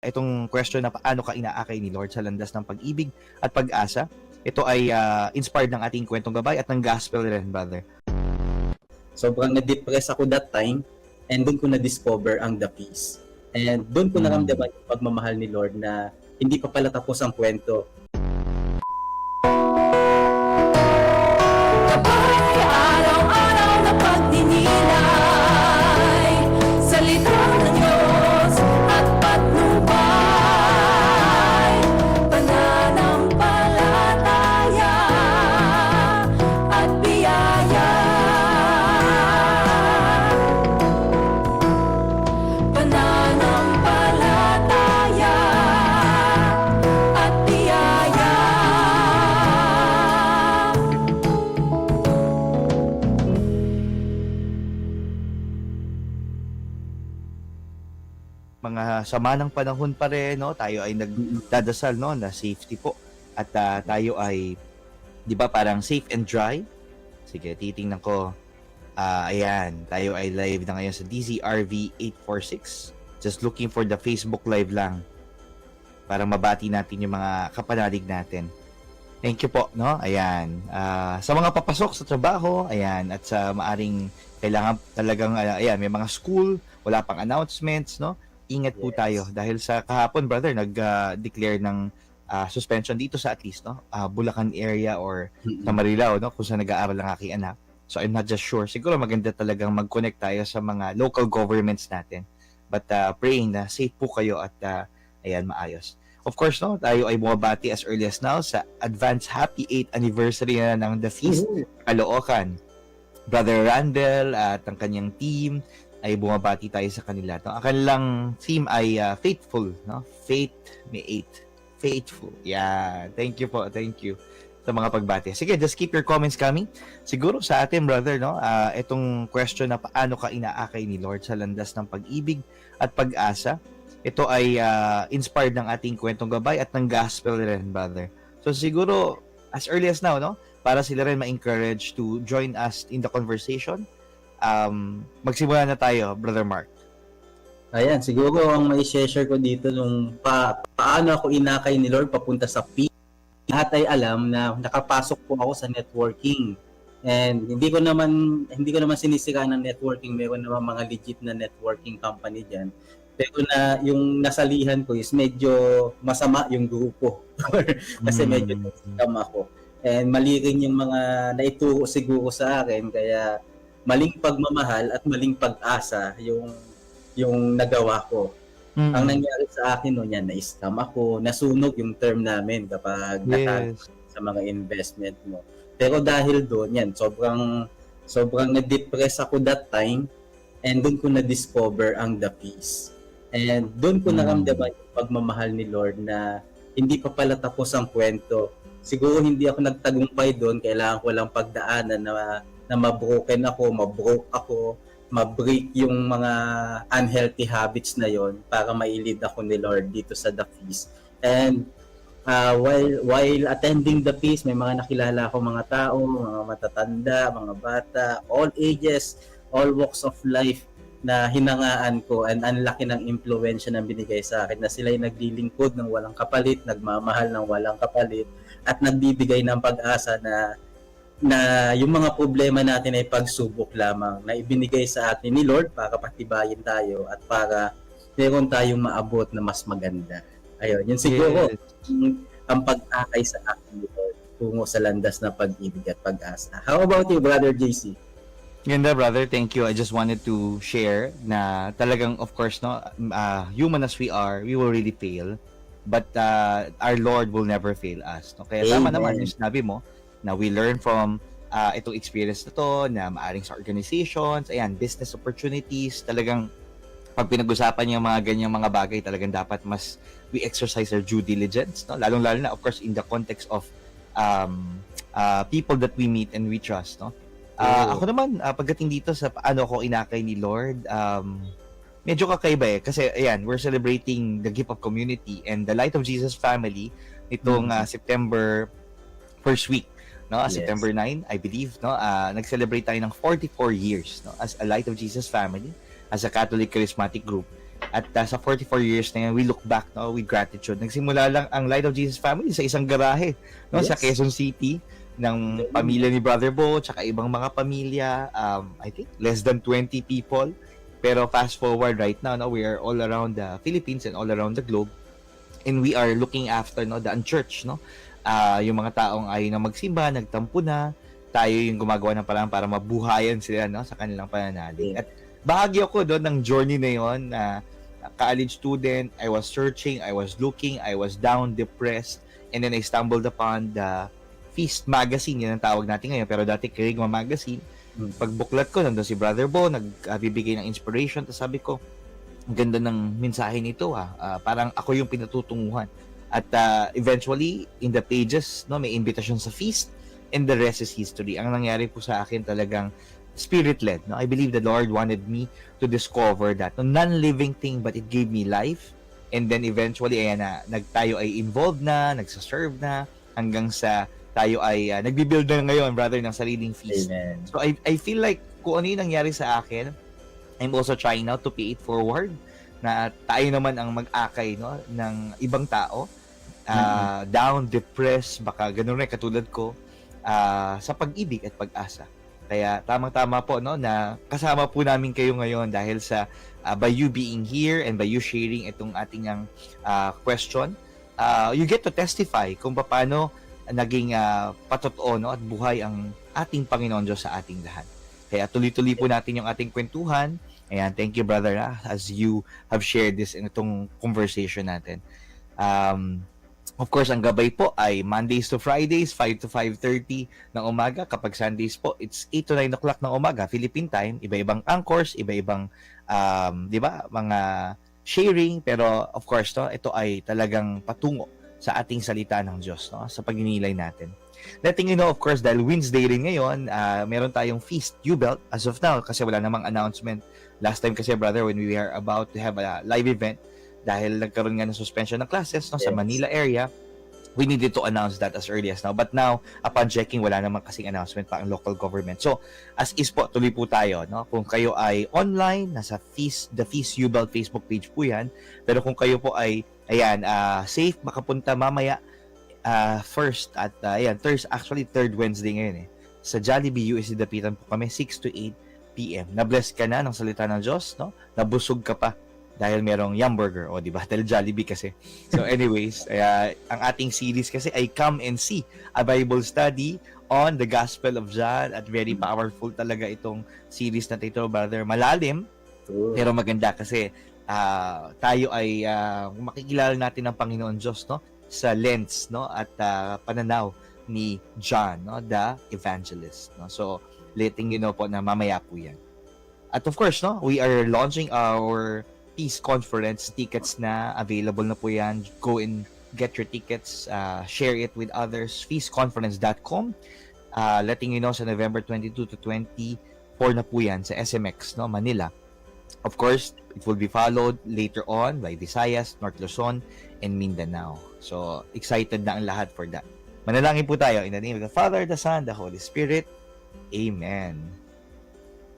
itong question na paano ka inaakay ni Lord sa landas ng pag-ibig at pag-asa. Ito ay inspired ng ating kwentong gabay at ng gospel rin, brother. Sobrang na-depress ako that time, and doon ko na-discover ang the peace. And doon ko naramdaman yung pagmamahal ni Lord na hindi pa pala tapos ang kwento. Araw-araw na pagdinilay, salita ng Diyos at patnubay, pananampalataya at biyaya. Pananampalataya at biyaya. Mga sama ng panahon pa rin, no? Tayo ay nagdadasal, no, na safety po. At tayo ay, di ba, parang safe and dry. Sige, titingnan ko. Ayan, tayo ay live na ngayon sa DZRV 846. Just looking for the Facebook live lang para mabati natin yung mga kapanalig natin. Thank you po, no? Ayan. Sa mga papasok sa trabaho, ayan, at sa maaring kailangan talagang, ayan, may mga school, wala pang announcements, no? Ingat po tayo dahil sa kahapon, brother, nag-declare ng suspension dito sa at least, no? Bulacan area or sa Marilao, no? Kung saan nag-aaral ang aking anak. So I'm not just sure. Siguro maganda talagang mag-connect tayo sa mga local governments natin. But praying na safe po kayo at ayan, maayos. Of course, no, tayo ay bumabati as early as now sa advance happy 8th anniversary na ng The Feast, Caloocan. Brother Randall at ang kanyang team ay bumabati tayo sa kanila. No? Ang kanilang theme ay faithful, no? Faith may 8. Faithful. Yeah. Thank you po. Thank you sa mga pagbati. Sige, just keep your comments coming. Siguro sa atin, brother, no, itong question na paano ka inaakay ni Lord sa landas ng pag-ibig at pag-asa. Ito ay inspired ng ating kwentong gabay at ng gospel rin, brother. So siguro, as early as now, no, para sila rin ma-encourage to join us in the conversation. Magsimula na tayo, Brother Mark. Ayan, siguro ang may share ko dito nung paano ako inakay ni Lord papunta sa peace. Lahat ay alam na nakapasok po ako sa networking. And hindi ko naman sinisira ng networking. Meron naman mga legit na networking company diyan. Pero na yung nasalihan ko is medyo masama yung grupo. Kasi medyo scam ako. And mali rin yung mga naituro siguro sa akin, kaya maling pagmamahal at maling pag-asa yung nagawa ko. Ang nangyari sa akin noon yan, na-scam ako, nasunog yung term namin kapag sa mga investment mo. Pero dahil doon, yan, sobrang na-depress ako that time, and doon ko na-discover ang the peace. And doon ko naramdaman yung pagmamahal ni Lord na hindi pa pala tapos ang kwento. Siguro hindi ako nagtagumpay doon, kailangan ko lang pagdaanan na mabroken ako, mabreak yung mga unhealthy habits na yon para mailid ako ni Lord dito sa The Feast. And while attending The Feast, may mga nakilala ako mga tao, mga matatanda, mga bata, all ages, all walks of life na hinangaan ko, and ang laki ng impluwensya na binigay sa akin na sila'y naglilingkod ng walang kapalit, nagmamahal ng walang kapalit, at nagbibigay ng pag-asa na yung mga problema natin ay pagsubok lamang na ibinigay sa atin ni Lord para patibayin tayo at para meron tayong maabot na mas maganda. Ayun, yun siguro ang pag-akay sa akin ni Lord tungo sa landas na pag-ibig at pag-asa. How about you, Brother JC? Ganda, brother. Thank you. I just wanted to share na talagang, of course, no, human as we are, we will really fail. But our Lord will never fail us. No? Kaya tama naman yung sinabi mo, na we learn from itong experience na to, na maaring sa organizations, ayan, business opportunities, talagang pag pinag-usapan yung mga ganyang mga bagay, talagang dapat mas we exercise our due diligence, no? Lalong-lalo na, of course, in the context of people that we meet and we trust, no? Ako naman, pagdating dito sa paano ako inakay ni Lord, medyo kakaiba kasi, ayan, we're celebrating the gift of community and the Light of Jesus family nitong September first week. No, September 9, I believe, no, nag-celebrate tayo ng 44 years, no, as a Light of Jesus family, as a Catholic charismatic group. At sa 44 years na yan, we look back with gratitude. Nagsimula lang ang Light of Jesus Family sa isang garahe sa Yes. Quezon City ng pamilya ni Brother Bo, tsaka ibang mga pamilya. I think less than 20 people. Pero fast forward right now, we are all around the Philippines and all around the globe. And we are looking after the unchurched, yung mga taong ay na magsimba, nagtampo na, tayo yung gumagawa ng parang para mabuhayan sila sa kanilang pananalig. At bahagi ako doon ng journey na yon na college student, I was searching, I was looking, I was down, depressed, and then I stumbled upon the Feast Magazine, yan ang tawag natin ngayon, pero dati Kerygma Magazine. Pagbuklat ko, nandun si Brother Bo, nagbibigay ng inspiration, tapos sabi ko, ang ganda ng mensahe nito parang ako yung pinatutunguhan. At eventually, in the pages, may invitation sa feast, and the rest is history. Ang nangyari po sa akin talagang spirit-led. I believe the Lord wanted me to discover that. Non-living thing, but it gave me life. And then eventually, tayo ay involved na, nagsaserve na, hanggang sa tayo ay nagbibuild na ngayon, brother, ng sariling feast. Amen. So I feel like kung ano yung nangyari sa akin, I'm also trying now to pay it forward na tayo naman ang mag-akay ng ibang tao, down, depressed, baka ganun rin katulad ko, sa pag-ibig at pag-asa. Kaya tamang-tama po na kasama po namin kayo ngayon dahil sa by you being here and by you sharing itong ating question, you get to testify kung paano naging patotoo at buhay ang ating Panginoon Diyos sa ating lahat. Kaya tuloy-tuloy po natin yung ating kwentuhan. Ayan, thank you brother as you have shared this in itong conversation natin. Of course, ang gabay po ay Mondays to Fridays, 5 to 5:30 ng umaga. Kapag Sundays po, it's 8 to 9 o'clock ng umaga, Philippine time. Iba-ibang anchors, iba-ibang, mga sharing. Pero of course, ito ay talagang patungo sa ating salita ng Diyos, sa pagninilay natin. Letting you know, of course, dahil Wednesday rin ngayon, meron tayong Feast U-Belt as of now kasi wala namang announcement. Last time kasi, brother, when we are about to have a live event, dahil nagkaroon nga ng suspension ng classes sa Manila area, we needed to announce that as early as now. But now, upon checking, wala naman kasing announcement pa ang local government. So, as is po, tuloy po tayo. Kung kayo ay online, nasa the Feast U-Belt Facebook page po yan. Pero kung kayo po ay, safe, makapunta mamaya, first at, third Wednesday ngayon sa Jollibee USD Dapitan po kami, 6 to 8 p.m. Na-bless ka na ng salita ng Diyos, nabusog ka pa dahil merong Yumburger, diba? Dahil Jollibee kasi. So anyways, ang ating series kasi ay Come and See, a Bible study on the Gospel of John, at very powerful talaga itong series na ito, brother. Malalim, pero maganda kasi tayo ay makikilala natin ang Panginoon Diyos sa lens at pananaw ni John, the evangelist. So letting you know po na mamaya po yan. At of course, we are launching our Peace Conference. Tickets na, available na po yan. Go and get your tickets. Share it with others. feastconference.com. Letting you know sa November 22 to 24 na po yan sa SMX, Manila. Of course, it will be followed later on by Visayas, North Luzon, and Mindanao. So, excited na ang lahat for that. Manalangin po tayo in the name of the Father, the Son, the Holy Spirit. Amen.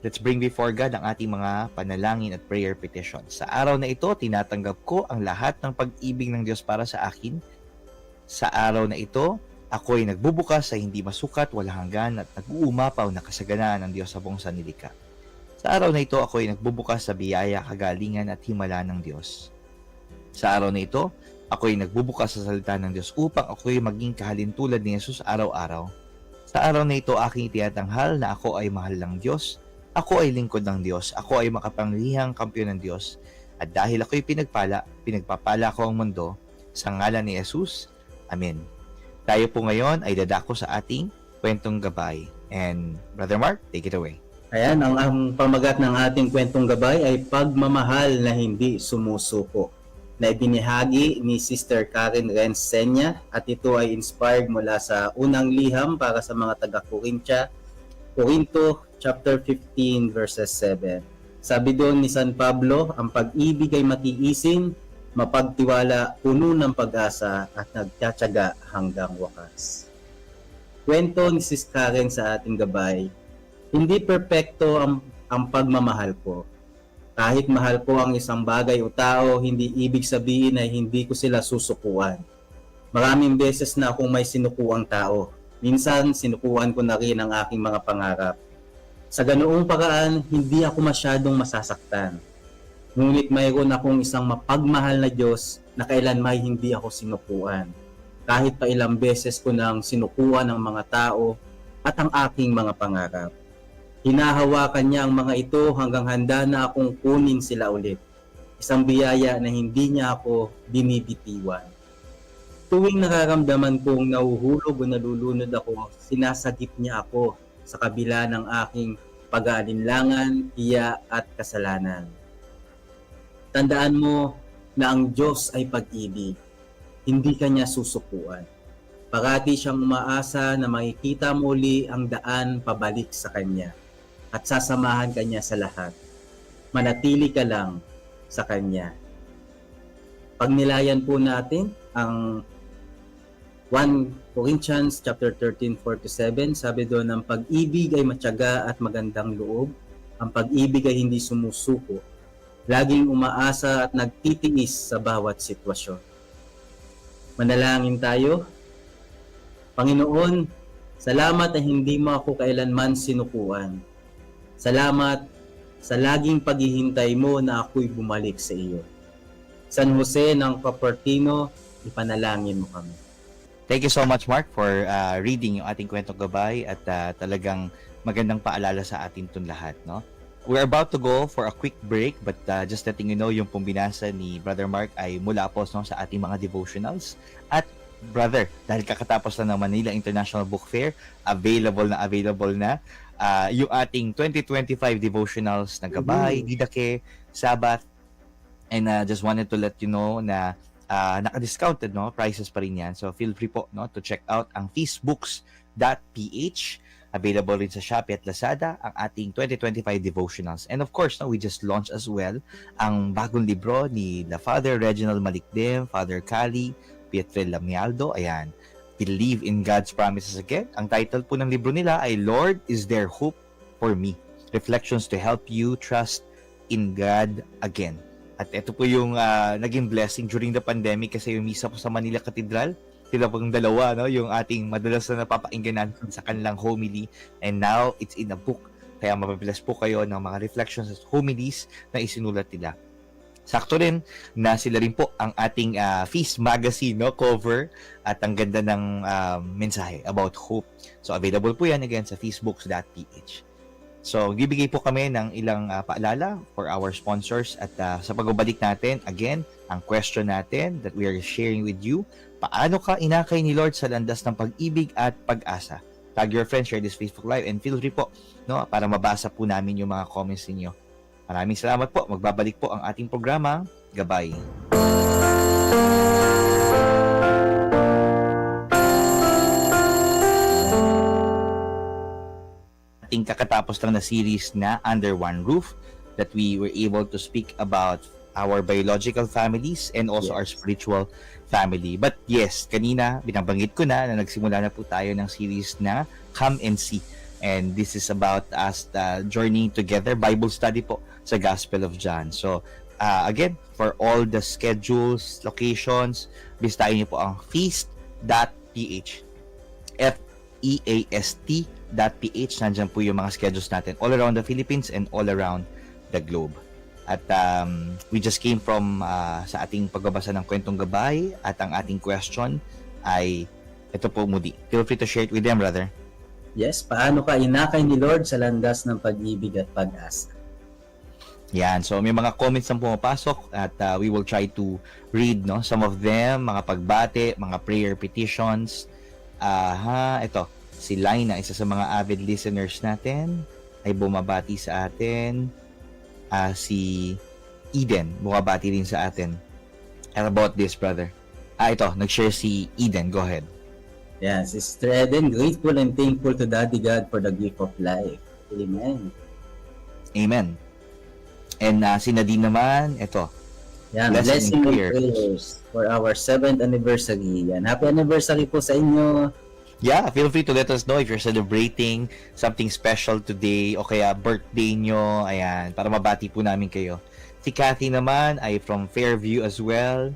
Let's bring before God ang ating mga panalangin at prayer petitions. Sa araw na ito, tinatanggap ko ang lahat ng pag-ibig ng Diyos para sa akin. Sa araw na ito, ako ay nagbubukas sa hindi masukat, walang hanggan at nag-uumapaw na kasaganaan ng Diyos sa buong sanlilikha. Sa araw na ito, ako ay nagbubukas sa biyaya, kagalingan at himala ng Diyos. Sa araw na ito, ako ay nagbubukas sa salita ng Diyos upang ako ay maging kahalintulad ni Jesus araw-araw. Sa araw na ito, aking itiyatanghal na ako ay mahal ng Diyos. Ako ay lingkod ng Diyos. Ako ay makapangyarihang kampiyon ng Diyos. At dahil ako ay pinagpapala ko ang mundo sa ngalan ni Jesus. Amen. Tayo po ngayon ay dadako sa ating kwentong gabay. And Brother Mark, take it away. Ayan, ang pamagat ng ating kwentong gabay ay pagmamahal na hindi sumusuko, na ibinahagi ni Sister Karen Rensenya, at ito ay inspired mula sa unang liham para sa mga taga-Korinto, chapter 15, verses 7. Sabi doon ni San Pablo, ang pag-ibig ay matiisin, mapagtiwala, puno ng pag-asa at nagtyatsyaga hanggang wakas. Kwento ni Sis Karen sa ating gabay, hindi perpekto ang pagmamahal ko. Kahit mahal ko ang isang bagay o tao, hindi ibig sabihin na hindi ko sila susukuan. Maraming beses na akong may sinukuang tao. Minsan, sinukuan ko na rin ang aking mga pangarap. Sa ganoong paraan, hindi ako masyadong masasaktan. Ngunit mayroon akong isang mapagmahal na Diyos na kailanman hindi ako sinukuan. Kahit pa ilang beses ko nang sinukuan ang mga tao at ang aking mga pangarap. Hinahawakan niya ang mga ito hanggang handa na akong kunin sila ulit. Isang biyaya na hindi niya ako binibitiwan. Tuwing nararamdaman kong nahuhulog o nalulunod ako, sinasagip niya ako sa kabila ng aking pag-aalinlangan, hiya at kasalanan. Tandaan mo na ang Diyos ay pag-ibig. Hindi ka niya susukuan. Parati siyang umaasa na makikita mo uli ang daan pabalik sa Kanya at sasamahan ka niya sa lahat. Manatili ka lang sa Kanya. Pagnilayan po natin ang 1 Corinthians chapter 13:4-7, sabi doon, ang pag-ibig ay matyaga at magandang loob. Ang pag-ibig ay hindi sumusuko. Laging umaasa at nagtitiis sa bawat sitwasyon. Manalangin tayo. Panginoon, salamat na hindi mo ako kailanman sinukuan. Salamat sa laging paghihintay mo na ako'y bumalik sa iyo. San Jose ng Cupertino, ipanalangin mo kami. Thank you so much, Mark, for reading yung ating kwentong gabay at talagang magandang paalala sa atin itong lahat, no? We're about to go for a quick break, but just letting you know, yung pumbinasa ni Brother Mark ay mula po no, sa ating mga devotionals. At brother, dahil kakatapos na ng Manila International Book Fair, available na yung ating 2025 devotionals na gabay, Didake, Sabbath, and just wanted to let you know na naka-discounted no prices pa rin yan. So feel free po no to check out ang feastbooks.ph. Available rin sa Shopee at Lazada ang ating 2025 devotionals. And of course, no, we just launched as well ang bagong libro ni the Father Reginald Malikdim, Father Cali, Pietre Lamialdo. Ayan, Believe in God's Promises Again. Ang title po ng libro nila ay Lord, Is There Hope for Me? Reflections to help you trust in God again. At ito po yung naging blessing during the pandemic kasi yung misa po sa Manila Cathedral, sila pong dalawa, no, yung ating madalas na napapakinggan sa kanilang homily, and now it's in a book. Kaya mapabless po kayo ng mga reflections at homilies na isinulat nila. Sakto rin na sila rin po ang ating Feast Magazine no, cover at ang ganda ng mensahe about hope. So available po yan again sa feastbooks.ph. So bibigay po kami ng ilang paalala for our sponsors at sa pagbabalik natin, again, ang question natin that we are sharing with you, paano ka inakay ni Lord sa landas ng pag-ibig at pag-asa? Tag your friends, share this Facebook Live, and feel free po no, para mabasa po namin yung mga comments ninyo. Maraming salamat po. Magbabalik po ang ating programa, Gabay. Ating kakatapos lang na series na Under One Roof that we were able to speak about our biological families and also our spiritual family. But yes, kanina binabanggit ko na nagsimula na po tayo ng series na Come and See. And this is about us journeying together, Bible study po sa Gospel of John. So, again, for all the schedules, locations, bisitahin niyo po ang feast.ph. feast.ph. Nandiyan po yung mga schedules natin all around the Philippines and all around the globe. At we just came from sa ating pagbabasa ng kwentong gabay at ang ating question ay ito po muli. Feel free to share it with them, brother. Yes, paano ka inakay ni Lord sa landas ng pag-ibig at pag-asa? Yan, so may mga comments na pumapasok at we will try to read no some of them, mga pagbati, mga prayer petitions. Ito, si Lina, isa sa mga avid listeners natin, ay bumabati sa atin. Si Eden, bumabati rin sa atin. And about this, brother. Ito, nag-share si Eden. Go ahead. Yeah, Sister Eden, grateful and thankful to Daddy God for the gift of life. Amen. Amen. And si Nadine naman, ito. Yan, blessing blessing and prayers prayers for our 7th anniversary. Yan, happy anniversary po sa inyo. Yeah, feel free to let us know if you're celebrating something special today o kaya birthday nyo. Ayan, para mabati po namin kayo. Si Kathy naman ay from Fairview as well.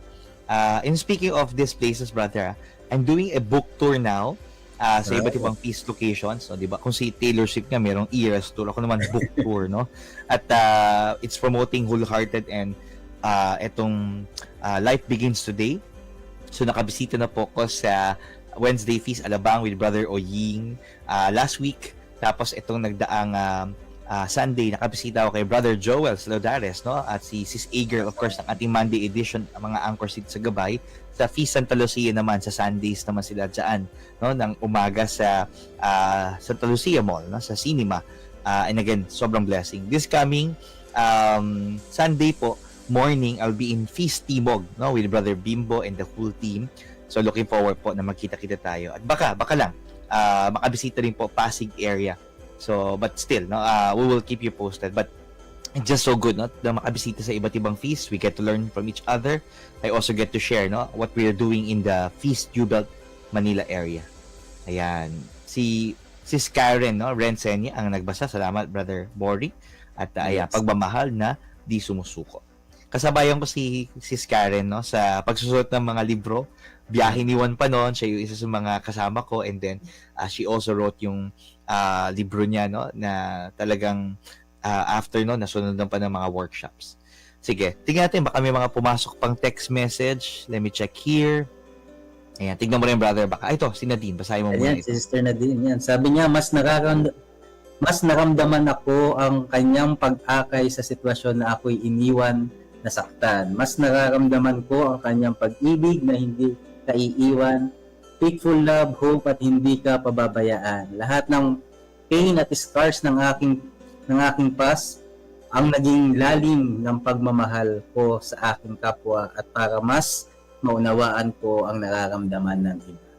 And speaking of these places, brother, I'm doing a book tour now sa iba't ibang feast locations. So, di ba? Kung si Taylor Swift nga, merong Eras tour. Ako naman, book tour, no? At it's promoting Wholehearted and etong Life Begins Today. So, nakabisita na po ko sa Wednesday Feast Alabang with Brother Oying last week. Tapos, itong nagdaang Sunday, nakabisita ako kay Brother Joel Saladares, no? At si Sis A-Girl, of course, ng ating Monday edition, ang mga anchors dito sa Gabay. Sa Feast Santa Lucia naman, sa Sundays naman sila dyan, no? Ng umaga sa Santa Lucia Mall, no? Sa cinema. And again, sobrang blessing. This coming Sunday po, morning, I'll be in Feast Timog, no? With Brother Bimbo and the whole team. So, looking forward po na magkita-kita tayo. At baka lang, makabisita rin po Pasig area. So, but still, no, we will keep you posted. But it's just so good, no, na makabisita sa iba't ibang feast. We get to learn from each other. I also get to share, no, what we are doing in the Feast U-Belt Manila area. Ayan. Si Karen, no, Rensenia, ang nagbasa. Salamat, Brother Bori. At ayan, pagmamahal na di sumusuko. Kasabayan ko si Karen, no, sa pagsusulat ng mga libro. Biyahe ni Juan pa noon, siya yung isa sa mga kasama ko, and then she also wrote yung libro niya, no, na talagang after no, nasunod pa ng mga workshops. Sige, tingnan natin, baka may mga pumasok pang text message. Let me check here. Ayan, tignan mo rin, brother, baka ito, si Nadine, basahin mo muna Ayan, ito. si Sister Nadine, yan. Sabi niya, mas naramdaman ako ang kanyang pag-akay sa sitwasyon na ako'y iniwan, nasaktan. Mas nararamdaman ko ang kanyang pag-ibig na hindi ka iiwan, faithful love, hope at hindi ka pababayaan. Lahat ng pain at scars ng aking past ang naging lalim ng pagmamahal ko sa aking kapwa at para mas maunawaan ko ang nararamdaman ng iba.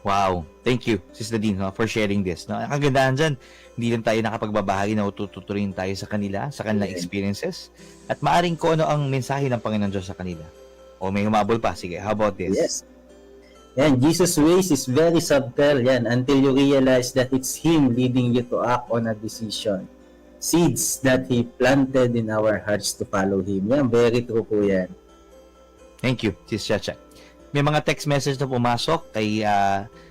Wow. Thank you, Sister Nadine, no, for sharing this. No? Ang kagandahan dyan, hindi lang tayo nakapagbabahagi na tututurin tayo sa kanila, sa kanilang experiences, at maaring ko ano ang mensahe ng Panginoon Diyos sa kanila. O may humabol pa. Sige, how about this? Yes. Yan, Jesus' ways is very subtle yan until you realize that it's Him leading you to act on a decision. Seeds that He planted in our hearts to follow Him. Yan, very true po yan. Thank you, Sis Chacha. May mga text message na pumasok kay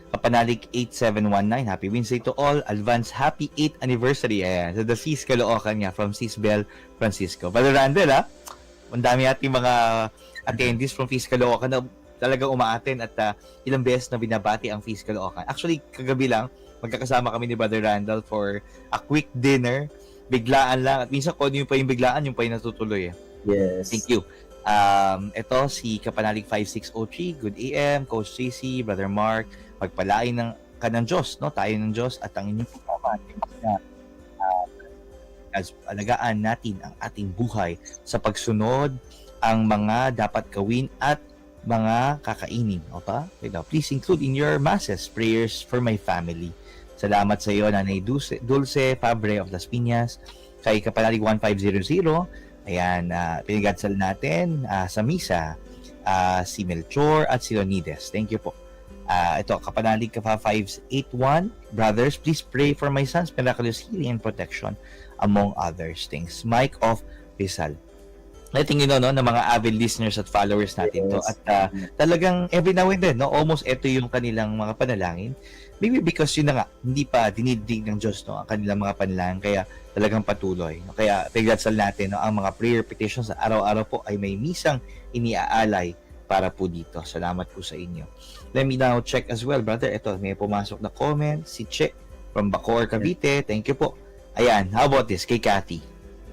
Kapanalig 8719. Happy Wednesday to all. Advance happy 8th anniversary. Ayan. So the Feast Caloocan niya from Sis Bel Francisco. Brother Randel, ha? Ang dami ating mga attendees from Feast Caloocan na talagang umaaten at ilang beses na binabati ang Feast Caloocan. Actually, kagabi lang, magkakasama kami ni Brother Randall for a quick dinner. Biglaan lang. At minsan, kung yung pa yung biglaan, yung pa yung natutuloy. Yes. Thank you. Ito, si Kapanalig 5603, Good AM, Coach JC, Brother Mark, pagpalain ka ng Diyos, no? Tayo ng Diyos at ang inyong pagkaman as alagaan natin ang ating buhay sa pagsunod ang mga dapat gawin at mga kakainin. Opa? Please include in your masses prayers for my family. Salamat sa iyo, Nanay Dulce Fabre of Las Piñas, kay Kapanalig 1500. Ayan, pinigadsal natin sa misa si Melchor at si Leonides. Thank you po. Ito, Kapanalig Kapa 581. Brothers, please pray for my son's miraculous healing and protection among others things. Mike of Rizal. Letting you know, no, ng mga avid listeners at followers natin to. At talagang every now and then, no, almost ito yung kanilang mga panalangin. Maybe because yun na nga, hindi pa dinidig ng Diyos, no, ang kanilang mga panalangin. Kaya talagang patuloy. No? Kaya pigdatsal natin, no, ang mga prayer petitions sa araw-araw po ay may misang iniaalay para po dito. Salamat po sa inyo. Let me now check as well, brother. Ito, may pumasok na comment. Si Che from Bacoor, Cavite. Thank you po. Ayan, how about this? Kay Cathy.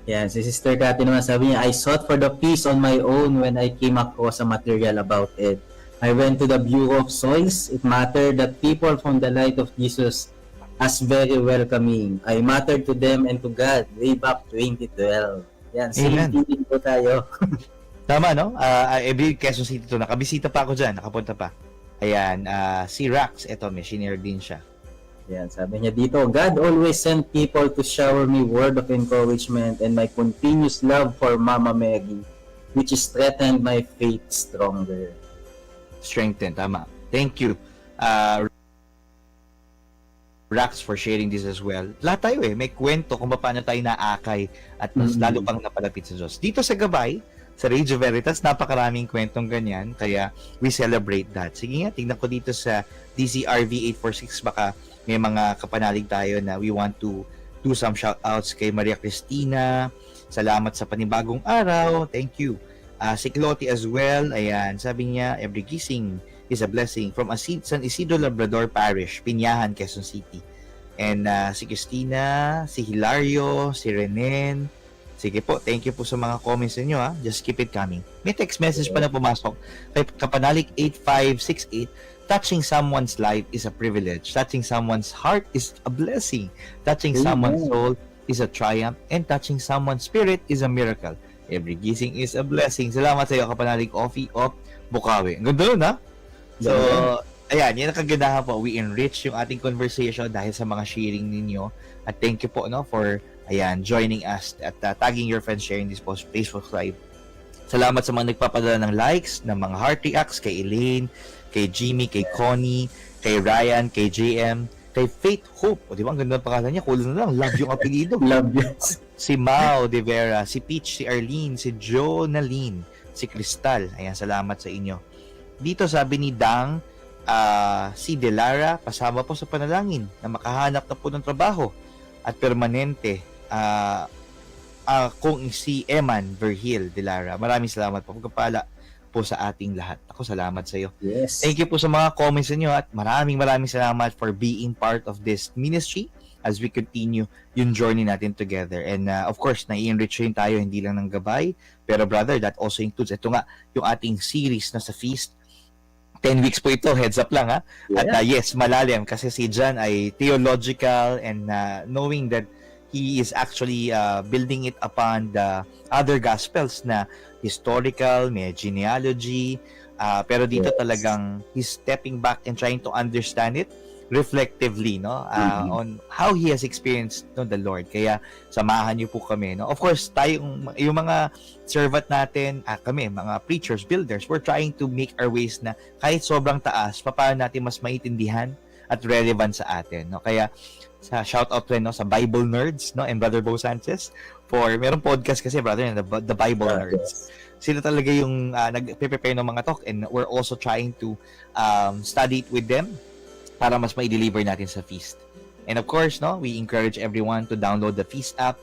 Yan, si Sister Cathy naman sabi niya, I sought for the peace on my own when I came across a material about it. I went to the Bureau of Soils. It mattered that people from the light of Jesus as very welcoming. I mattered to them and to God way back 2012. Yan, same feeling po tayo. Tama, no? Every Quezon City to. Nakabisita pa ako dyan. Nakapunta pa. Ayan, si Rax. Ito, may shinare din siya. Yan, sabi niya dito, God always sent people to shower me word of encouragement and my continuous love for Mama Mary, which strengthened my faith stronger. Strengthen, tama. Thank you. Rax for sharing this as well. Lahat tayo may kwento kung paano tayo naakay at mas lalo pang napalapit sa Diyos. Dito sa Gabay, sa Radio Veritas, napakaraming kwentong ganyan, kaya we celebrate that. Sige nga, tingnan ko dito sa DCRV 846, baka may mga kapanalig tayo na we want to do some shoutouts kay Maria Cristina. Salamat sa panibagong araw. Thank you. Si Cloti as well. Ayan, sabi niya, every gising is a blessing from San Isidro Labrador Parish, Pinyahan, Quezon City. And si Christina, si Hilario, si Renen. Sige po, thank you po sa mga comments niyo ha. Just keep it coming. May text message pa na pumasok kay Kapanalig 8568. Touching someone's life is a privilege. Touching someone's heart is a blessing. Touching someone's soul is a triumph. And touching someone's spirit is a miracle. Every gising is a blessing. Salamat sa iyo, Kapanalig Offie of Bukawi. Ang ganda nun ha? So, ayan, yan ang kagandahan po. We enrich yung ating conversation dahil sa mga sharing ninyo. At thank you po for joining us at tagging your friends sharing this Facebook Live. Salamat sa mga nagpapadala ng likes, ng mga heart reacts kay Elaine, kay Jimmy, kay Connie, kay Ryan, kay JM, kay Faith Hope. O di ba, ang ganda ng pangalan niya. Cool na lang. Love yung apelido. Love you. Si Mau De Vera, si Peach, si Arlene, si Jonaline, si Crystal. Ayan, salamat sa inyo. Dito sabi ni Dang, si Delara, pasama po sa panalangin na makahanap na po ng trabaho at permanente. Kung si Eman Verhil Delara, maraming salamat po. Pagkapala po sa ating lahat. Ako, salamat sa iyo. Yes. Thank you po sa mga comments niyo at maraming salamat for being part of this ministry as we continue yung journey natin together. And of course, nai-enrich rin tayo hindi lang ng gabay, pero brother, that also includes ito nga, yung ating series na sa feast. 10 weeks po ito, heads up lang ha. At yes, malalim kasi si John ay theological and knowing that he is actually building it upon the other gospels na historical, may genealogy, pero dito talagang he's stepping back and trying to understand it reflectively, no, on how he has experienced the Lord. Kaya samahan niyo po kami, no. Of course, tayong yung mga servant natin, kami mga preachers, builders, we're trying to make our ways na kahit sobrang taas, paano natin mas maintindihan at relevant sa atin, no. Kaya sa shout out rin, no, sa Bible Nerds, no, and Brother Bo Sanchez for merong podcast kasi brother, the Bible Nerds. Sila talaga yung nagpe-prepare ng mga talk, and we're also trying to study it with them para mas mai-deliver natin sa feast. And of course, no, we encourage everyone to download the Feast app,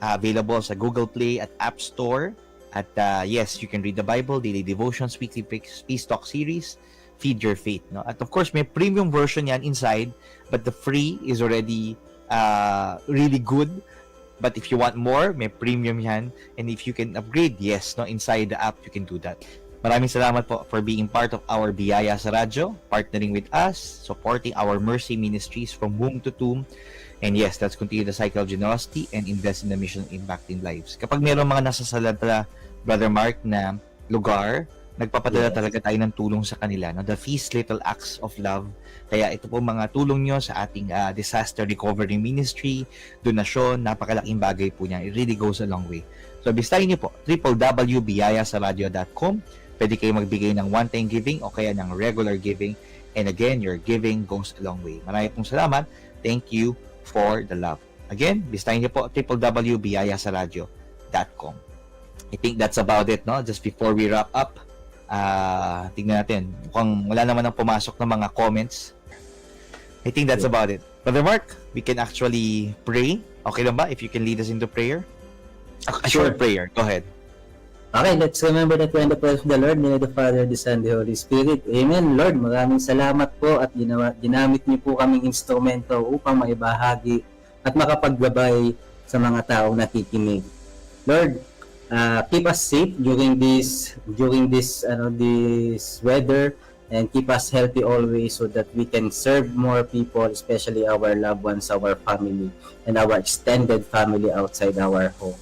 available sa Google Play at App Store. At yes, you can read the Bible, daily devotions, weekly Feast Talk series, Feed Your Faith, no. At of course, may premium version yan inside, but the free is already really good. But if you want more, may premium yan. And if you can upgrade, yes, no, inside the app, you can do that. Maraming salamat po for being part of our Biyaya sa Radyo, partnering with us, supporting our mercy ministries from womb to tomb. And yes, let's continue the cycle of generosity and invest in the mission impacting lives. Kapag mayroong mga nasasalanta, Brother Mark, na lugar, nagpapadala talaga tayo ng tulong sa kanila, no? The Feast Little Acts of Love. Kaya ito po mga tulong nyo sa ating disaster recovery ministry, donasyon, napakalaking bagay po niya. It really goes a long way. So, bisitahin nyo po, www.biyayasaradio.com. Pwede kayo magbigay ng one-time giving o kaya ng regular giving. And again, your giving goes a long way. Maraming pong salamat. Thank you for the love. Again, bisitahin niyo po www.biyayasaradio.com. I think that's about it, no? Just before we wrap up, tingnan natin. Mukhang wala naman ang pumasok ng mga comments. I think that's about it. Brother Mark, we can actually pray. Okay lang ba if you can lead us into prayer? A short prayer. Go ahead. Okay, let's remember that we're in the presence of the Lord, in the Father, the Son, the Holy Spirit. Amen. Lord, maraming salamat po at ginamit niyo po kaming instrumento upang maibahagi at makapaggabay sa mga taong nakikinig. Lord, keep us safe during this weather, and keep us healthy always so that we can serve more people, especially our loved ones, our family, and our extended family outside our home.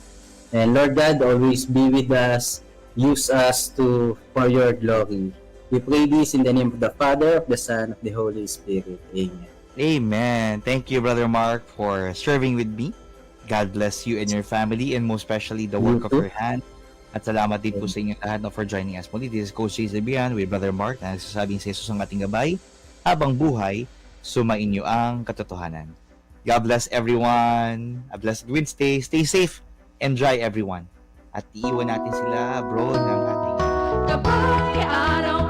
And Lord God, always be with us. Use us for your glory. We pray this in the name of the Father, of the Son, of the Holy Spirit. Amen. Amen. Thank you, Brother Mark, for serving with me. God bless you and your family, and most especially the work of your hand. At salamat din po sa inyo lahat for joining us muli. This is Coach Jay Zabian with Brother Mark na nagsasabing sa Jesus ang ating gabay habang buhay sumainyo ang katotohanan. God bless everyone. A blessed Wednesday. Stay safe and dry everyone. At iiwan natin sila, bro, ng ating Kapag araw